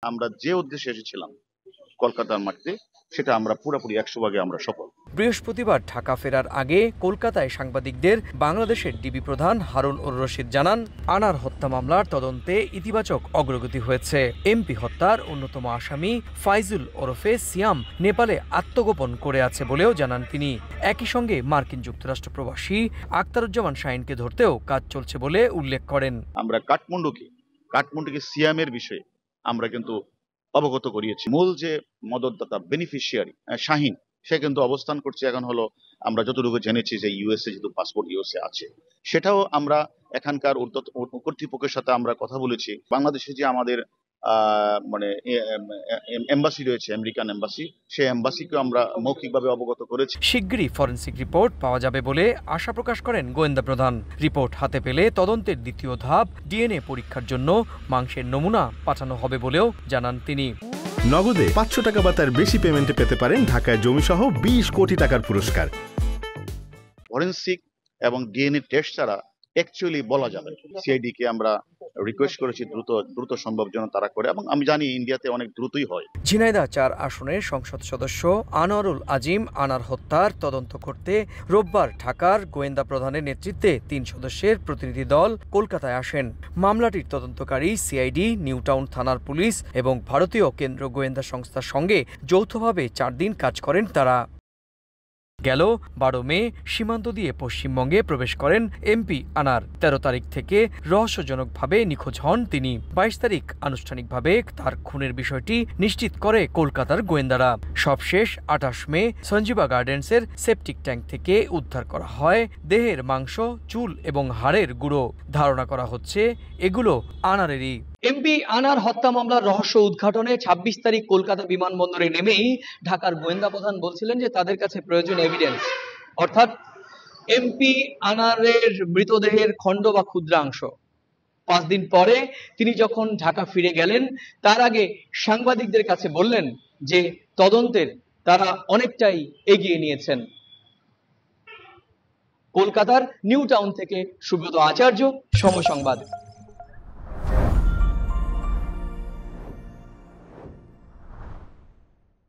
আমরা যে উদ্দেশ্যে এসেছিলাম কলকাতার মাটিতে, সেটা আমরা পুরোপুরি 100 ভাগে আমরা সফল। বৃহস্পতিবার ঢাকা ফেরার আগে কলকাতায় সাংবাদিকদের বাংলাদেশের ডিবি প্রধান হারুন অর রশিদ জানান, আনার হত্যা মামলার তদন্তে ইতিবাচক অগ্রগতি হয়েছে। এমপি হত্যার অন্যতম আসামি ফাইজুল ওরফে সিয়াম নেপালে আত্মগোপন করে আছে বলেও জানান তিনি। একই সঙ্গে মার্কিন যুক্তরাষ্ট্র প্রবাসী আখতারুজ্জামান শাহিনকে ধরতেও কাজ চলছে বলে উল্লেখ করেন। আমরা কাঠমান্ডুকে সিয়ামের বিষয়ে আমরা কিন্তু অবগত করিয়েছি। মূল যে মদতদাতা বেনিফিশিয়ারি শাহিন, সে কিন্তু অবস্থান করছে এখন হলো, আমরা যতটুকু জেনেছি যে ইউএসএ, যেহেতু পাসপোর্ট ইউএসএ আছে, সেটাও আমরা এখানকার কর্তৃপক্ষের সাথে আমরা কথা বলেছি। বাংলাদেশে যে আমাদের মানে এম্বাসি রয়েছে, আমেরিকান এম্বাসি, সেই এম্বাসিকে আমরা মৌখিকভাবে অবগত করেছি। শিগগিরই ফরেনসিক রিপোর্ট পাওয়া যাবে বলে আশা প্রকাশ করেন গোয়েন্দা প্রধান। রিপোর্ট হাতে পেলে তদন্তের দ্বিতীয় ধাপ ডিএনএ পরীক্ষার জন্য মাংসের নমুনা পাঠানো হবে বলেও জানান তিনি। নগদে 500 টাকা বা তার বেশি পেমেন্টে পেতে পারেন ঢাকায় জমিসহ 20 কোটি টাকার পুরস্কার। ফরেনসিক এবং ডিএনএ টেস্ট ছাড়া অ্যাকচুয়ালি বলা যাবে। সিআইডি কে আমরা রিকোয়েস্ট করেছি দ্রুত সম্ভব যেন তারা করে, এবং আমি জানি ইন্ডিয়াতে অনেক দ্রুতই হয়। ঝিনাইদহ 4 আসনের সংসদ সদস্য আনোয়ারুল আজিম আনার হত্যার তদন্ত করতে রোববার ঢাকার গোয়েন্দা প্রধানের নেতৃত্বে 3 সদস্যের প্রতিনিধি দল কলকাতায় আসেন। মামলাটির তদন্তকারী সিআইডি, নিউটাউন থানার পুলিশ এবং ভারতীয় কেন্দ্র গোয়েন্দা সংস্থার সঙ্গে যৌথভাবে 4 দিন কাজ করেন তারা। গেল 12 মে সীমান্ত দিয়ে পশ্চিমবঙ্গে প্রবেশ করেন এমপি আনার। 13 তারিখ থেকে রহস্যজনকভাবে নিখোঁজ হন তিনি। 22 তারিখ আনুষ্ঠানিকভাবে তার খুনের বিষয়টি নিশ্চিত করে কলকাতার গোয়েন্দারা। সবশেষ 28 মে সঞ্জীবা গার্ডেন্সের সেপটিক ট্যাঙ্ক থেকে উদ্ধার করা হয় দেহের মাংস, চুল এবং হাড়ের গুঁড়ো। ধারণা করা হচ্ছে এগুলো আনারেরই। এমপি আনার হত্যা মামলার রহস্য উদ্ঘাটনে 26 তারিখ কলকাতা বিমানবন্দরে নেমেই ঢাকার গোয়েন্দা প্রধান বলছিলেন যে তাদের কাছে প্রয়োজন এভিডেন্স, অর্থাৎ এমপি আনারের মৃতদেহের খণ্ড বা ক্ষুদ্রাংশ। 5 দিন পরে তিনি যখন ঢাকা ফিরে গেলেন, তার আগে সাংবাদিকদের কাছে বললেন যে তদন্তের তারা অনেকটাই এগিয়ে নিয়েছেন। কলকাতার নিউ টাউন থেকে সুব্রত আচার্য, সময় সংবাদ।